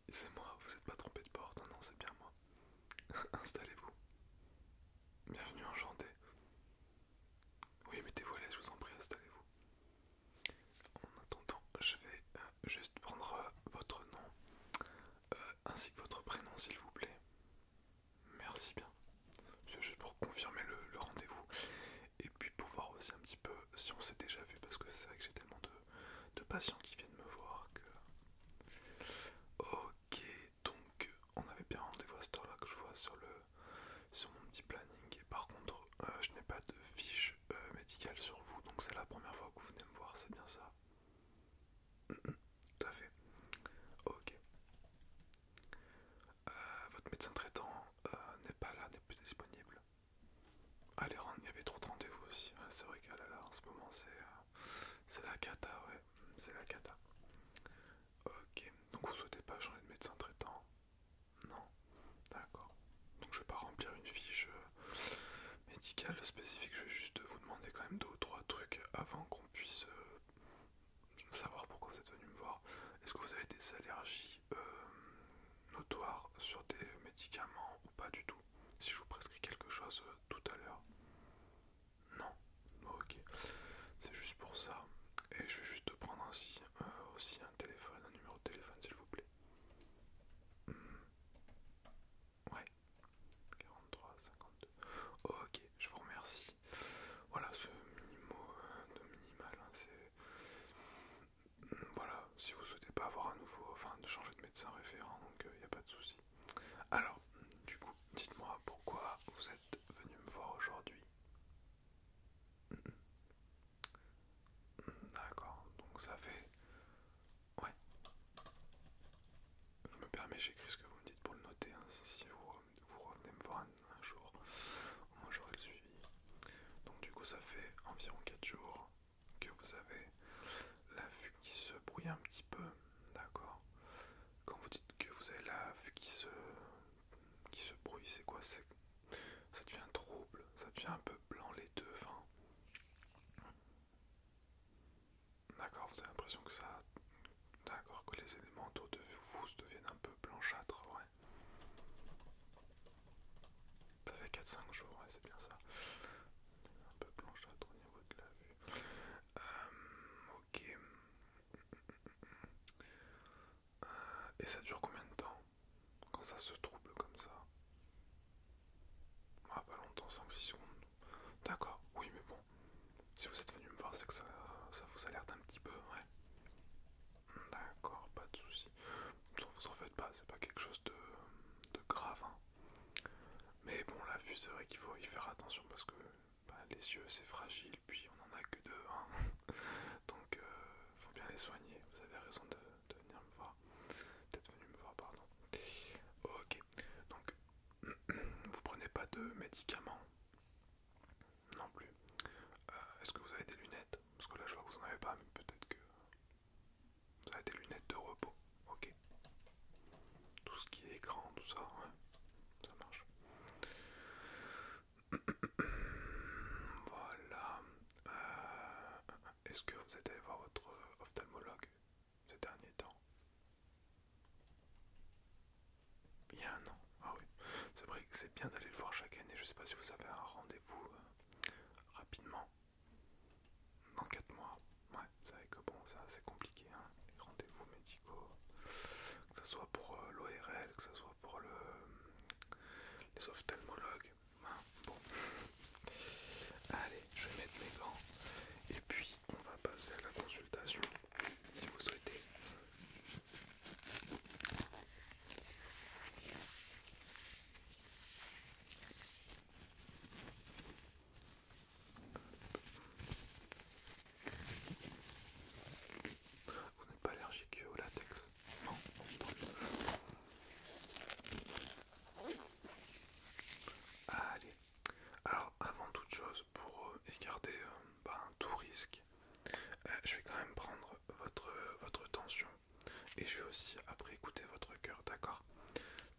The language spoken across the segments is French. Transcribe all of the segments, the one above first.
c'est moi, vous n'êtes pas trompé de porte, non, non, c'est bien moi. Installez-vous. Bienvenue, enchanté. Oui, mettez-vous à l'aise, je vous en prie, installez-vous. En attendant, je vais juste prendre votre nom ainsi que votre prénom, s'il vous plaît. Merci bien. C'est juste pour confirmer le rendez-vous et puis pour voir aussi un petit peu si on s'est déjà vu parce que c'est vrai que j'ai tellement de patients qui viennent me voir que... Ok, donc on avait bien rendez-vous à cette heure-là que je vois sur mon petit planning et par contre je n'ai pas de fiche médicale sur vous donc c'est la première fois que vous venez me voir, c'est bien ça? Tout à fait. Ok. Votre médecin traitant n'est pas là, n'est plus disponible. Ah, il y avait trop de rendez-vous aussi. Ouais, c'est vrai qu'à là, en ce moment, c'est la cata, ouais. C'est la cata. Ok. Donc, vous souhaitez pas changer de médecin traitant? Non. D'accord. Donc, je vais pas remplir une fiche médicale spécifique. Je vais juste vous demander quand même deux ou trois trucs avant qu'on puisse savoir pourquoi vous êtes venu me voir. Est-ce que vous avez des allergies notoires sur des médicaments ou pas du tout? Si je vous prescris quelque chose tout à l'heure. Non. Ok. C'est juste pour ça. Et je vais juste prendre aussi un téléphone, un numéro de téléphone s'il vous plaît. Ouais, 43 52. Ok, je vous remercie. Voilà, ce de minimal, hein, c'est... Voilà, si vous souhaitez pas avoir un nouveau... Enfin, de changer de médecin référent, donc il n'y a pas de souci. Alors, du coup, dites-moi pourquoi vous êtes venu me voir aujourd'hui. D'accord, donc ça fait... Ouais, je me permets, j'écris ce que vous me dites pour le noter, hein, si vous revenez me voir un jour, au moins j'aurai le suivi. Donc du coup ça fait environ 4 jours que vous avez la vue qui se brouille un petit peu, d'accord? Quand vous dites que vous avez la vue qui se brouille, c'est quoi? Ça devient trouble, ça devient un peu blanc les deux, enfin... D'accord, vous avez l'impression que ça... D'accord, que les éléments autour de vous deviennent un peu blanchâtres, ouais. Ça fait 4 5 jours, ouais, c'est bien ça. Un peu blanchâtre au niveau de la vue. Ok. Et ça dure combien de temps quand ça se trouble comme ça? Ah, pas longtemps, 5 6 secondes. D'accord, oui, mais bon, si vous êtes venu me voir, c'est que ça vous alerte un petit peu, ouais. D'accord, pas de soucis. Vous en faites pas, c'est pas quelque chose de grave, hein. Mais bon, la vue, c'est vrai qu'il faut y faire attention parce que bah, les yeux, c'est fragile, puis on en a que deux, hein. Donc, faut bien les soigner. Vous avez raison de venir me voir. D'être venu me voir, pardon. Ok, donc vous prenez pas de médicaments non plus. Est-ce que vous avez des lunettes? Parce que là je vois que vous en avez pas, mais peut-être que vous avez des lunettes de repos. Ok. Tout ce qui est écran, tout ça, ouais, ça marche. Voilà. Est-ce que vous êtes allé voir votre ophtalmologue ces derniers temps? Il y a un an. Ah oui. C'est vrai que c'est bien d'aller le voir chaque année. Je sais pas si vous avez un rendez-vous rapidement. Dans 4 mois. Ouais, vous savez que bon, ça c'est compliqué, hein, les rendez-vous médicaux. Que ce soit pour l'ORL, que ce soit pour les ophtalmologues. Hein, bon. Allez, je vais mettre mes gants. Et puis, on va passer à la consultation, si vous souhaitez. Vous n'êtes pas allergique au latex? Non. Allez. Alors, avant toute chose, pour écarter tout risque, je vais quand même prendre votre tension. Et je vais aussi après écouter votre cœur, d'accord?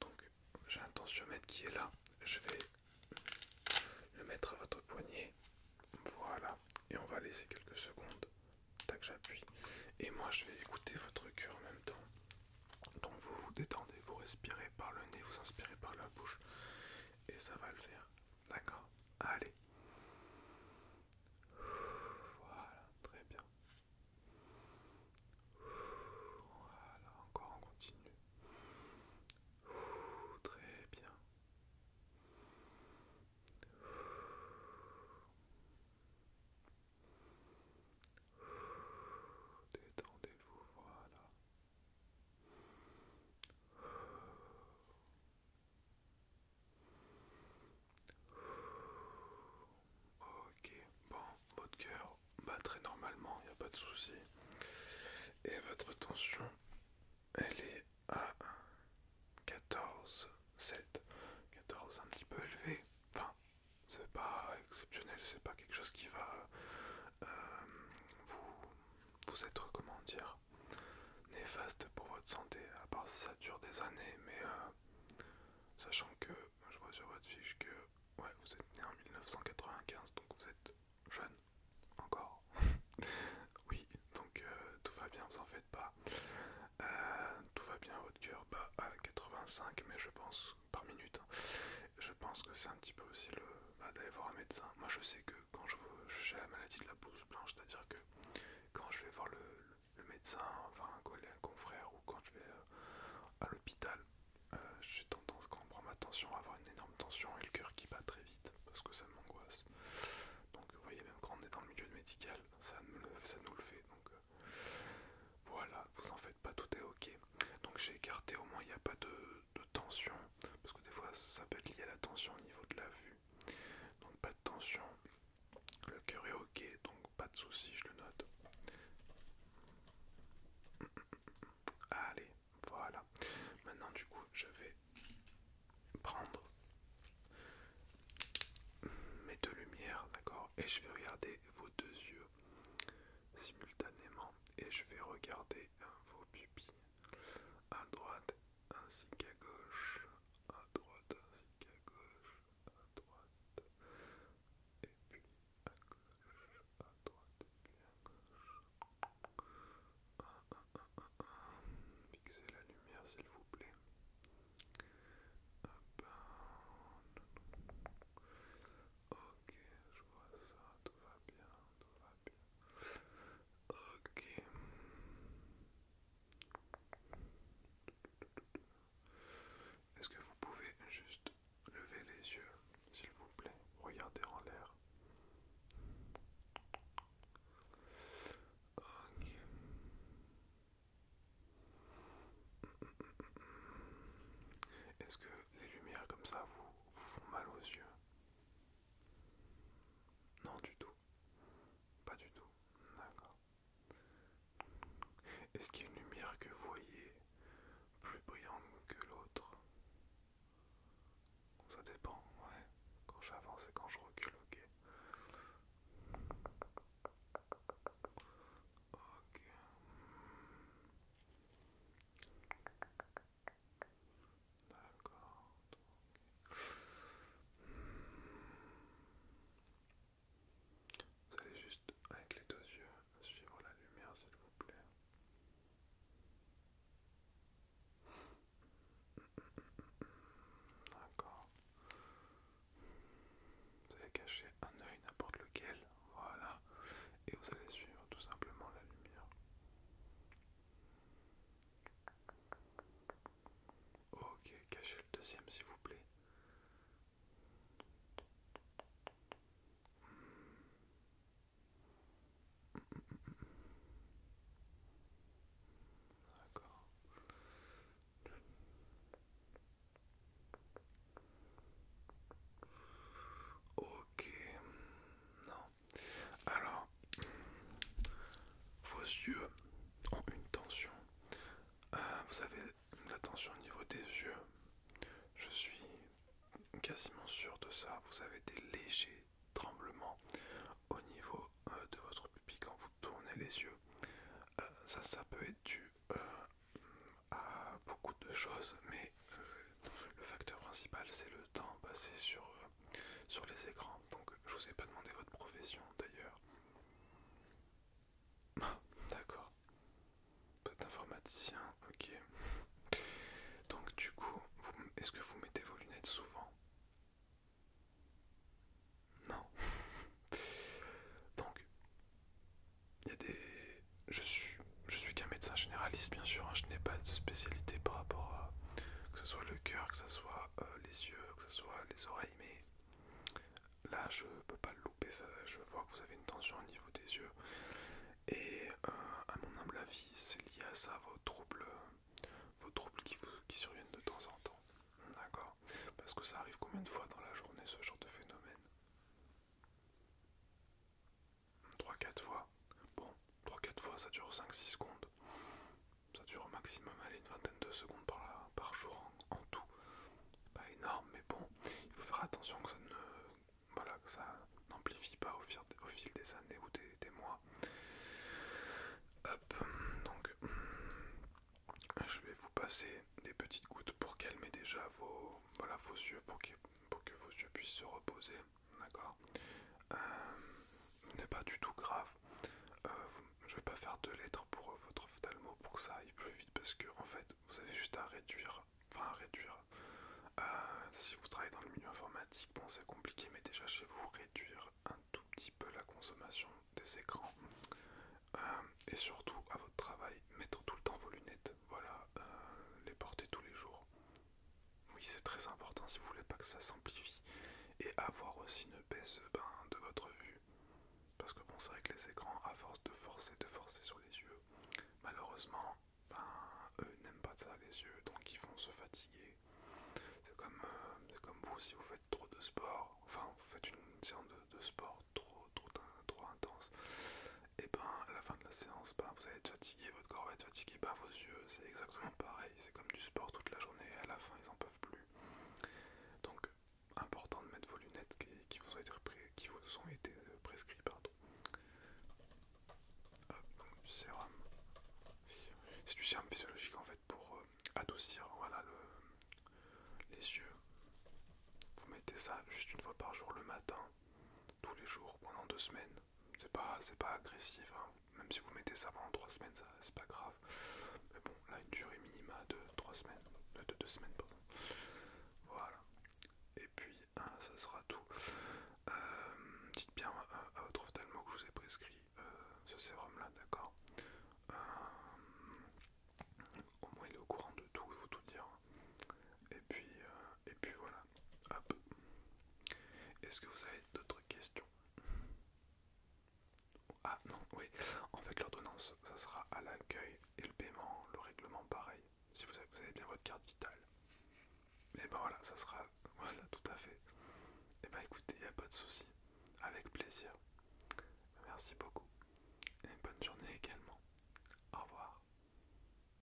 Donc j'ai un tensiomètre qui est là. Je vais le mettre à votre poignet. Voilà. Et on va laisser quelques secondes. Tac, j'appuie. Et moi je vais écouter votre cœur en même temps. Donc vous vous détendez. respirez par le nez, vous inspirez par la bouche. Et ça va le faire. D'accord? Allez. Voilà, très bien. Voilà, encore on continue. Très bien. Détendez-vous, voilà. Ok, bon, votre cœur bat très normalement, il n'y a pas de souci. Et votre tension, elle est à 14,7. 14 un petit peu élevé. Enfin, c'est pas exceptionnel, c'est pas quelque chose qui va euh, vous être, comment dire, néfaste pour votre santé, à part si ça dure des années, mais sachant que je vois sur votre fiche que ouais, vous êtes né en 1995, donc vous êtes jeune encore. Oui, donc tout va bien, vous en faites pas. Tout va bien, votre cœur bat à 85, mais je pense par minute. Je pense que c'est un petit peu aussi d'aller voir un médecin. Moi je sais que quand j'ai la maladie de la blouse blanche, c'est-à-dire que quand je vais voir le médecin, enfin un collègue, un confrère, ou quand je vais à l'hôpital, j'ai tendance, quand on prend ma tension, à avoir une énorme tension et le cœur qui bat très vite, parce que ça m'angoisse. Donc vous voyez, même quand on est dans le milieu médical, ça nous le fait. Donc voilà, vous en faites pas, tout est ok. Donc j'ai écarté, au moins il n'y a pas de tension, parce que des fois ça peut être lié à la tension au niveau de la vue. Donc pas de tension, le cœur est ok, donc pas de souci, je le note. Allez, voilà. Maintenant du coup je vais prendre mes deux lumières, d'accord, et je vais regarder vos deux yeux simultanément, et je vais regarder vos pupilles à droite ainsi qu'à gauche, à droite ainsi qu'à gauche, à droite, et puis à gauche, à droite, et puis à gauche. Fixez la lumière s'il vous plaît. Hop. Ok, je vois ça, tout va bien, tout va bien. Ok. Est-ce que vous pouvez juste lever les yeux, s'il vous plaît, regardez en l'air. Ok. Est-ce que les lumières comme ça vous font mal aux yeux? Non, du tout. Pas du tout. D'accord. Est-ce qu'il y a une lumière que vous voyez plus brillante que l'autre? Ça dépend, ouais. Quand j'avance et quand je recule, ok. Ok. D'accord. Vous allez juste, avec les deux yeux, suivre la lumière, s'il vous plaît. D'accord. Vous allez cacher un œil, n'importe lequel. Voilà. Et vous allez suivre tout simplement la lumière. Ok, cachez le deuxième, s'il vous plaît. D'accord. Ok. Non. Alors, vos yeux ont une tension. Vous avez la tension au niveau des yeux. Je suis quasiment sûr de ça. Vous avez des légers tremblements au niveau de votre pupille quand vous tournez les yeux. Ça peut être dû à beaucoup de choses, mais le facteur principal c'est le temps passé sur les écrans. Donc je vous ai pas demandé votre profession d'ailleurs. Ah, d'accord. Vous êtes informaticien, ok. Donc du coup, de spécialité par rapport à que ce soit le cœur, que ce soit les yeux, que ce soit les oreilles, mais là je peux pas le louper, ça, je vois que vous avez une tension au niveau des yeux et à mon humble avis c'est lié à ça, vos troubles qui surviennent de temps en temps, d'accord? Parce que ça arrive combien de fois dans la journée ce genre de phénomène? 3-4 fois. Bon, 3-4 fois ça dure 5-6 secondes. Ça dure au maximum, allez, une vingtaine de secondes par jour en tout. Pas énorme, mais bon, il faut faire attention que ça ne, voilà, que ça n'amplifie pas au fil des années ou des mois. Hop, donc je vais vous passer des petites gouttes pour calmer déjà voilà, vos yeux, pour que vos yeux puissent se reposer, d'accord? N'est pas du tout grave. Euh, je vais pas faire de lettres pour votre ophtalmo pour que ça aille plus vite parce que en fait vous avez juste à réduire, enfin à réduire. Si vous travaillez dans le milieu informatique, bon c'est compliqué, mais déjà chez vous réduire un tout petit peu la consommation des écrans. Et surtout à votre travail, mettre tout le temps vos lunettes, voilà, les porter tous les jours. Oui, c'est très important si vous voulez pas que ça s'amplifie. Et avoir aussi une baisse de votre vue. Parce que bon, c'est vrai que les écrans, à force de forcer sur les yeux, malheureusement, eux n'aiment pas ça les yeux, donc ils vont se fatiguer. C'est comme vous, si vous faites trop de sport, enfin vous faites une séance de sport trop intense, et à la fin de la séance, vous allez être fatigué, votre corps va être fatigué, vos yeux, c'est exactement pareil, c'est comme du sport toute la journée, et à la fin ils en peuvent plus. Donc, important de mettre vos lunettes qui vous ont été prescrites, pardon. Donc du sérum. C'est du sérum physiologique en fait pour adoucir, voilà, les yeux. Vous mettez ça juste une fois par jour le matin, tous les jours pendant 2 semaines. C'est pas agressif, hein. Même si vous mettez ça pendant 3 semaines, c'est pas grave. Mais bon, là une durée minima de 3 semaines, de 2 semaines, pardon. Voilà. Et puis ça sera tout. Dites bien à votre ophtalmo que je vous ai prescrit ce sérum là, d'accord? Au moins il est au courant de tout, il faut tout dire. Et puis voilà. Hop. Est-ce que vous avez d'autres questions? Ah non, oui. En fait l'ordonnance, ça sera à l'accueil et le paiement, le règlement pareil. Si vous avez bien votre carte vitale. Et voilà, ça sera. Voilà, tout à fait. Et écoutez, il n'y a pas de souci. Avec plaisir. Merci beaucoup.